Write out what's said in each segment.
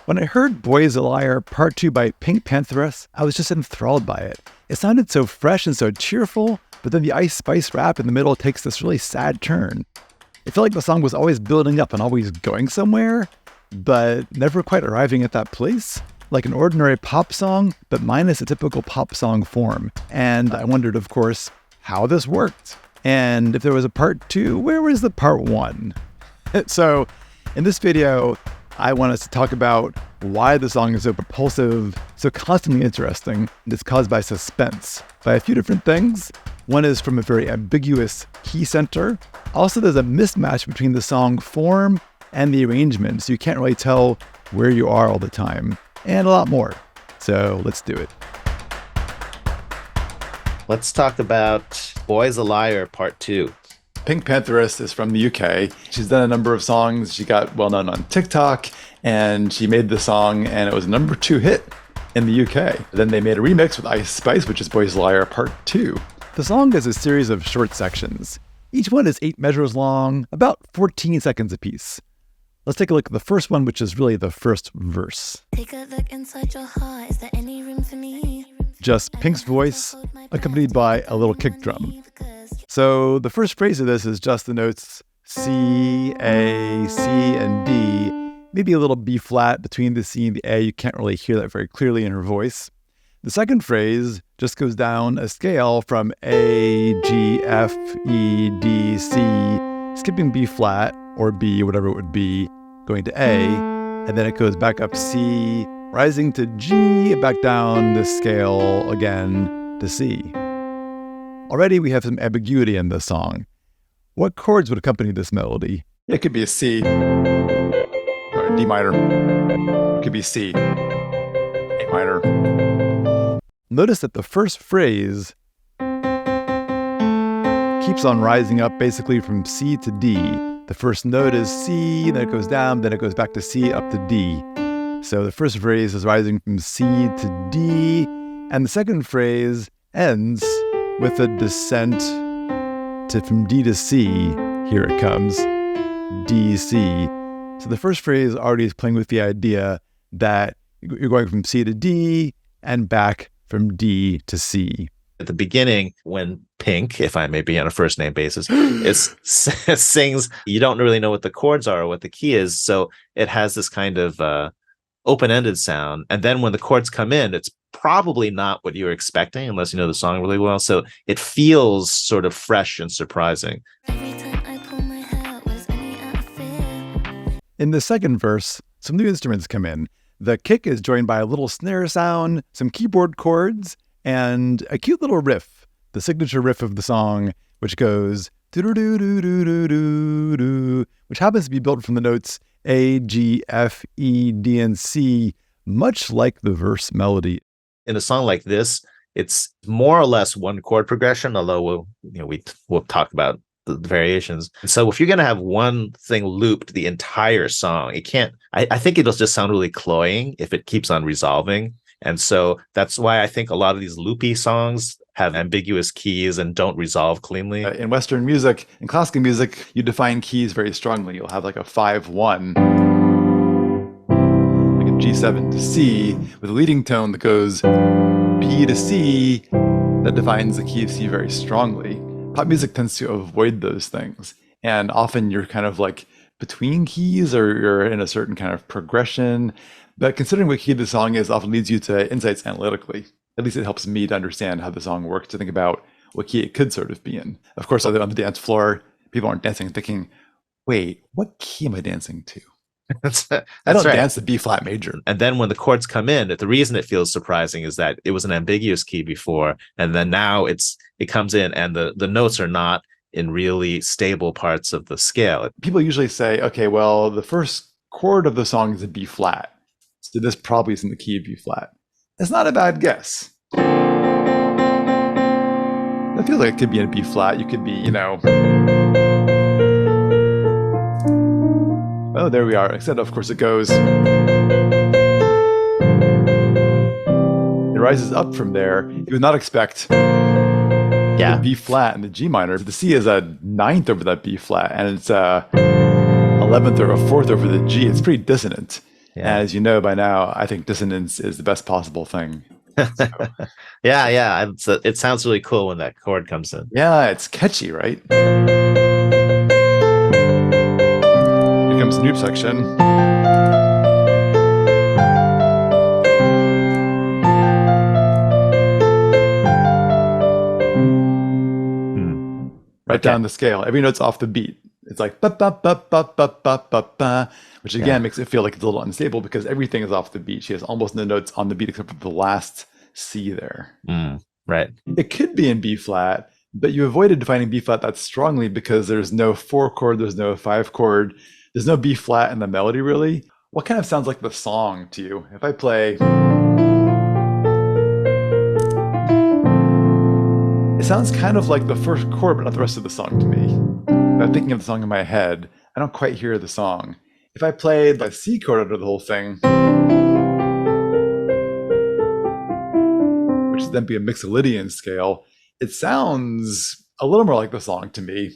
When I heard Boy is a Liar Part 2 by Pink Pantheress, I was just enthralled by it. It sounded so fresh and so cheerful, but then the Ice Spice rap in the middle takes this really sad turn. It felt like the song was always building up and always going somewhere, but never quite arriving at that place. Like an ordinary pop song, but minus a typical pop song form. And I wondered, of course, how this worked. And if there was a part 2, where was the part 1? So in this video, I want us to talk about why the song is so propulsive, so constantly interesting. It's caused by suspense, by a few different things. One is from a very ambiguous key center. Also, there's a mismatch between the song form and the arrangement, so you can't really tell where you are all the time, and a lot more. So let's do it. Let's talk about Boy's a Liar Part 2. Pink Pantheress is from the UK. She's done a number of songs. She got well known on TikTok, and she made the song, and it was a number 2 hit in the UK. Then they made a remix with Ice Spice, which is Boy's a Liar Part 2. The song is a series of short sections. Each one is 8 measures long, about 14 seconds apiece. Let's take a look at the first one, which is really the first verse. Take a look inside your heart. Is there any room for me? Just Pink's voice, accompanied by a little kick drum. So the first phrase of this is just the notes C, A, C, and D, maybe a little B flat between the C and the A. You can't really hear that very clearly in her voice. The second phrase just goes down a scale from A, G, F, E, D, C, skipping B flat or B, whatever it would be, going to A, and then it goes back up C, rising to G, back down the scale again to C. Already we have some ambiguity in this song. What chords would accompany this melody? It could be a C, or a D minor. It could be C, A minor. Notice that the first phrase keeps on rising up basically from C to D. The first note is C, then it goes down, then it goes back to C, up to D. So the first phrase is rising from C to D, and the second phrase ends with a descent to from D to C. Here it comes, D, C. So the first phrase already is playing with the idea that you're going from C to D and back from D to C. At the beginning, when Pink, if I may be on a first name basis, sings, you don't really know what the chords are or what the key is. So it has this kind of open-ended sound. And then when the chords come in, it's probably not what you're expecting unless you know the song really well. So it feels sort of fresh and surprising. Every time I pull my hair, was any out of fear? In the second verse, some new instruments come in. The kick is joined by a little snare sound, some keyboard chords, and a cute little riff, the signature riff of the song, which goes do-do-do-do-do-do-do, which happens to be built from the notes A, G, F, E, D, and C, much like the verse melody. In a song like this, it's more or less one chord progression, although we'll talk about the variations. So if you're going to have one thing looped the entire song, it can't, I think it'll just sound really cloying if it keeps on resolving. And so that's why I think a lot of these loopy songs have ambiguous keys and don't resolve cleanly. In Western music, in classical music, you define keys very strongly. You'll have like a 5-1, like a G7 to C, with a leading tone that goes B to C, that defines the key of C very strongly. Pop music tends to avoid those things. And often you're kind of like between keys, or you're in a certain kind of progression. But considering what key the song is often leads you to insights analytically. At least it helps me to understand how the song works, to think about what key it could sort of be in. Of course, on the dance floor, people aren't dancing thinking, wait, what key am I dancing to? I don't dance the B flat major. And then when the chords come in, the reason it feels surprising is that it was an ambiguous key before, and then now it comes in and the notes are not in really stable parts of the scale. People usually say, okay, well, the first chord of the song is a B flat. So this probably is in the key of B flat. It's not a bad guess. I feel like it could be in a B flat. You could be, oh, there we are. Except, of course, it goes. It rises up from there. You would not expect the B flat and the G minor. The C is a 9th over that B flat, and it's a 11th or a 4th over the G. It's pretty dissonant. Yeah. As you know by now, I think dissonance is the best possible thing. Yeah. It sounds really cool when that chord comes in. Yeah, it's catchy, right? Here comes the noob section. Right Okay. down the scale. Every note's off the beat. It's like ba ba ba ba ba ba ba ba, which again makes it feel like it's a little unstable because everything is off the beat. She has almost no notes on the beat except for the last C there. Right. It could be in B flat, but you avoided defining B flat that strongly because there's no 4 chord, there's no 5 chord, there's no B flat in the melody really. What kind of sounds like the song to you? If I play, it sounds kind of like the first chord, but not the rest of the song to me. If I'm thinking of the song in my head, I don't quite hear the song. If I played the C chord under the whole thing, which would then be a Mixolydian scale, it sounds a little more like the song to me.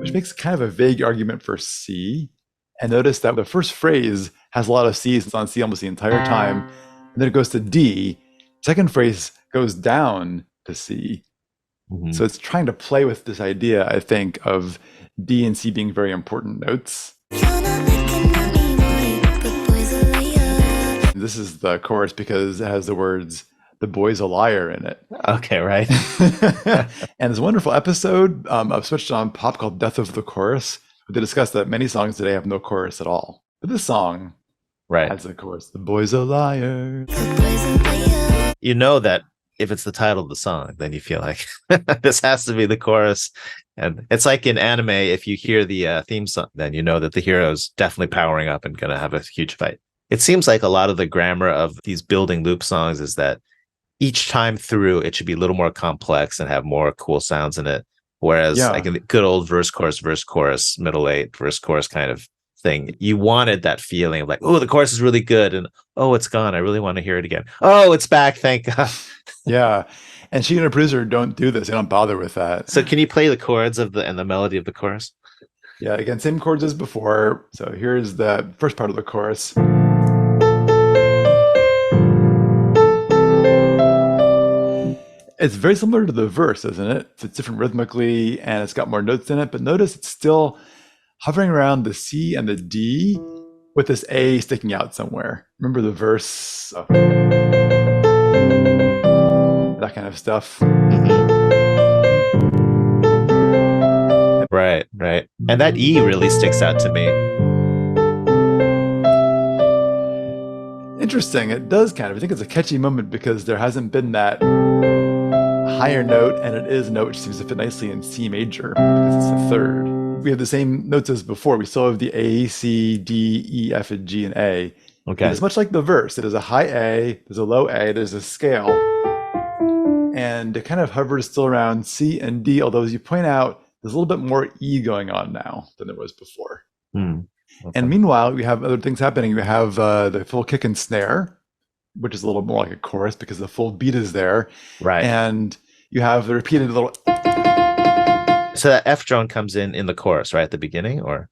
Which makes kind of a vague argument for C. And notice that the first phrase has a lot of C's. It's on C almost the entire time. And then it goes to D. Second phrase goes down to C. So it's trying to play with this idea, I think, of D and C being very important notes. This is the chorus because it has the words, "The boy's a liar" in it. Okay, right. And there's a wonderful episode of Switched On Pop called Death of the Chorus. They discuss that many songs today have no chorus at all. But this song has a chorus. "The boy's a liar." You know that if it's the title of the song, then you feel like this has to be the chorus. And it's like in anime, if you hear the theme song, then you know that the hero's definitely powering up and going to have a huge fight. It seems like a lot of the grammar of these building loop songs is that each time through, it should be a little more complex and have more cool sounds in it. Whereas like in the good old verse, chorus, middle eight, verse, chorus kind of thing, you wanted that feeling of like, oh, the chorus is really good. And oh, it's gone. I really want to hear it again. Oh, it's back. Thank God. Yeah. And she and her producer don't do this. They don't bother with that. So can you play the chords and the melody of the chorus? Yeah, again, same chords as before. So here's the first part of the chorus. It's very similar to the verse, isn't it? It's different rhythmically and it's got more notes in it, but notice it's still hovering around the C and the D with this A sticking out somewhere. Remember the verse? That kind of stuff. Right. And that E really sticks out to me. Interesting. It does kind of. I think it's a catchy moment because there hasn't been that higher note, and it is a note which seems to fit nicely in C major because it's the third. We have the same notes as before. We still have the A, C, D, E, F, and G, and A. Okay. And it's much like the verse. It is a high A, there's a low A, there's a scale, and it kind of hovers still around C and D, although as you point out, there's a little bit more E going on now than there was before. Okay. And meanwhile, we have other things happening. We have the full kick and snare, which is a little more like a chorus because the full beat is there. Right. And you have the repeated little... So that F drone comes in the chorus, right at the beginning, or?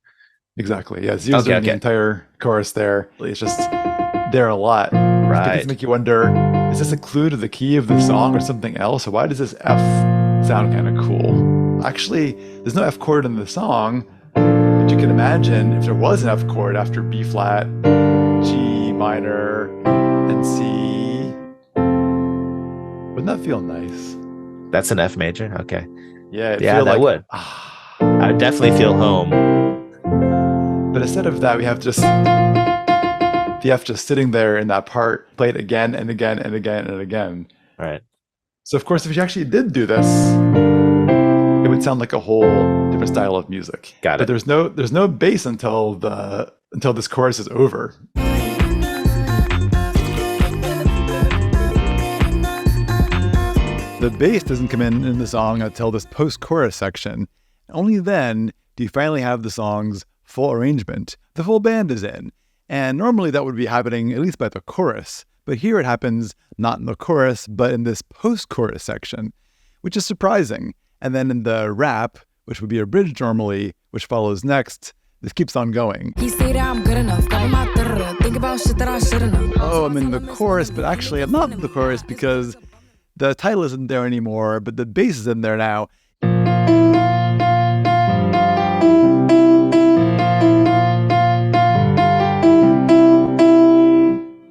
Exactly. Yeah, it's used in the entire chorus there. It's just there a lot. Right. It make you wonder, is this a clue to the key of the song or something else? Or why does this F sound kind of cool? Actually, there's no F chord in the song, but you can imagine if there was an F chord after B flat, G minor, and C. Wouldn't that feel nice? That's an F major? Okay. Yeah, that would. I would definitely feel home. But instead of that, we have just the F just sitting there in that part, played again and again and again and again. Right. So of course, if you actually did do this, it would sound like a whole different style of music. Got it. But there's no bass until this chorus is over. The bass doesn't come in the song until this post-chorus section. Only then do you finally have the song's full arrangement. The full band is in. And normally that would be happening at least by the chorus. But here it happens not in the chorus, but in this post-chorus section, which is surprising. And then in the rap, which would be a bridge normally, which follows next. This keeps on going. He say that I'm good enough. Got my think about shit that I should've known. Oh, I'm in the chorus, but actually I'm not in the chorus because the title isn't there anymore, but the bass is in there now.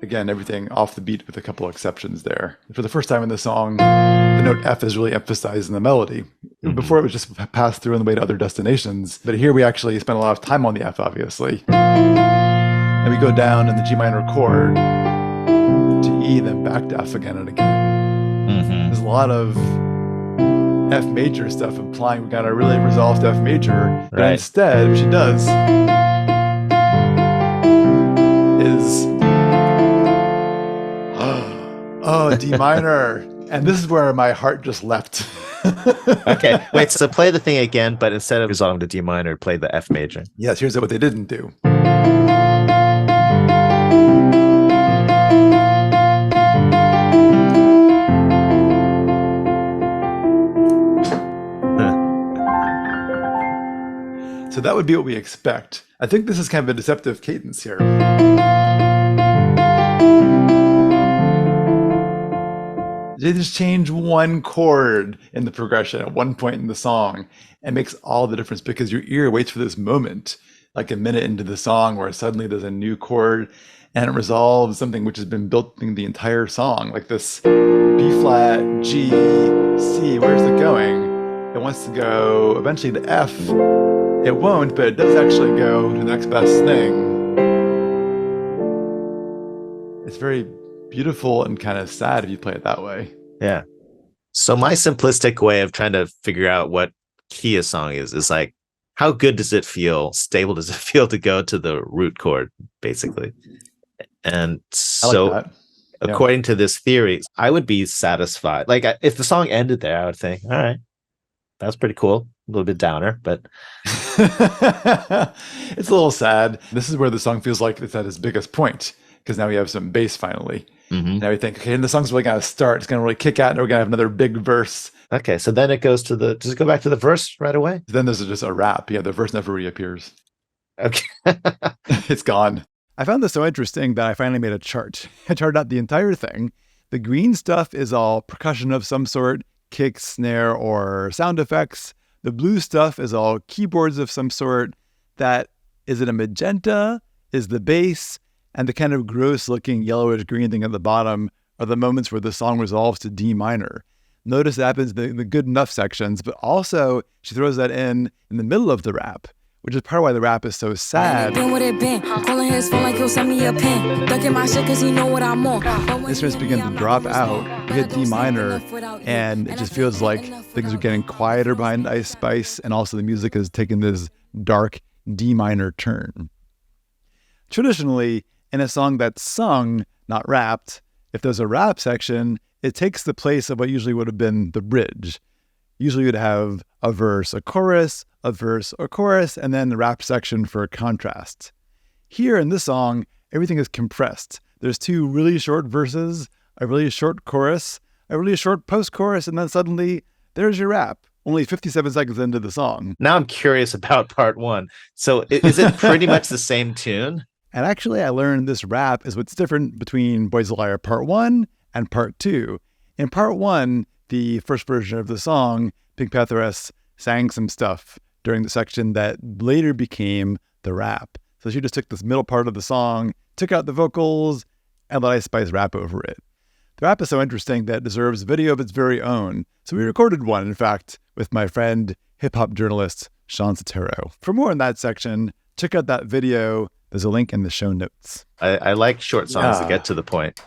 Again, everything off the beat with a couple of exceptions there. For the first time in the song, the note F is really emphasized in the melody. Before it was just passed through on the way to other destinations. But here we actually spend a lot of time on the F, obviously. And we go down in the G minor chord to E, then back to F again and again. There's a lot of F major stuff implying we got a really resolved F major. But instead, what she does is D minor. And this is where my heart just leapt. Okay, wait, so play the thing again, but instead of resolving to D minor, play the F major. Yes, here's what they didn't do. So that would be what we expect. I think this is kind of a deceptive cadence here. They just change one chord in the progression at one point in the song and makes all the difference because your ear waits for this moment, like a minute into the song where suddenly there's a new chord and it resolves something which has been built in the entire song, like this B flat, G, C, where's it going? It wants to go eventually to F. It won't, but it does actually go to the next best thing. It's very beautiful and kind of sad if you play it that way. Yeah. So my simplistic way of trying to figure out what key a song is like, how good does it feel? Stable does it feel to go to the root chord, basically? And so, like according to this theory, I would be satisfied. Like, if the song ended there, I would think, all right, that's pretty cool. A little bit downer, but it's a little sad. This is where the song feels like it's at its biggest point, because now we have some bass finally. Now we think, okay, and the song's really going to start. It's going to really kick out, and we're going to have another big verse. Okay, so then it goes to does it go back to the verse right away? Then there's just a rap. Yeah, the verse never reappears. Okay. It's gone. I found this so interesting that I finally made a chart. I charted out the entire thing. The green stuff is all percussion of some sort, kick, snare, or sound effects. The blue stuff is all keyboards of some sort. That, is it a magenta? Is the bass? And the kind of gross looking yellowish green thing at the bottom are the moments where the song resolves to D minor. Notice that happens in the good enough sections, but also she throws that in the middle of the rap, which is part of why the rap is so sad. Instruments begin to drop out, we hit D minor, and it just feels like things are getting quieter behind Ice Spice, and also the music has taken this dark D minor turn. Traditionally, in a song that's sung, not rapped, if there's a rap section, it takes the place of what usually would have been the bridge. Usually you'd have a verse, a chorus, and then the rap section for contrast. Here in this song, everything is compressed. There's two really short verses, a really short chorus, a really short post-chorus, and then suddenly there's your rap. Only 57 seconds into the song. Now I'm curious about part one. So is it pretty much the same tune? And actually, I learned this rap is what's different between Boys a Liar Part 1 and Part 2. In Part 1, the first version of the song, Pink Pantheress sang some stuff during the section that later became the rap. So she just took this middle part of the song, took out the vocals, and let Ice Spice rap over it. The rap is so interesting that it deserves a video of its very own. So we recorded one, in fact, with my friend, hip-hop journalist Sean Sotero. For more on that section, check out that video. There's a link in the show notes. I like short songs that get to the point.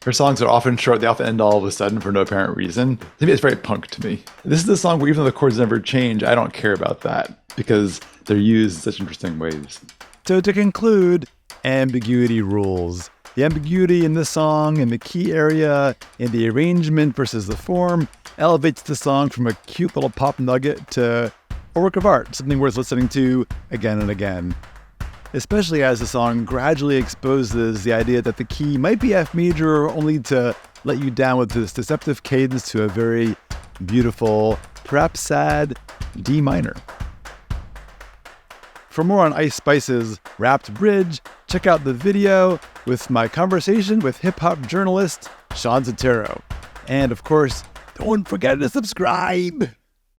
Her songs are often short. They often end all of a sudden for no apparent reason. To me, it's very punk to me. This is the song where even though the chords never change, I don't care about that because they're used in such interesting ways. So to conclude, ambiguity rules. The ambiguity in this song, in the key area, in the arrangement versus the form, elevates the song from a cute little pop nugget to a work of art, something worth listening to again and again. Especially as the song gradually exposes the idea that the key might be F major, only to let you down with this deceptive cadence to a very beautiful, perhaps sad D minor. For more on Ice Spice's rapped bridge, check out the video with my conversation with hip-hop journalist Sean Zotero. And of course, don't forget to subscribe!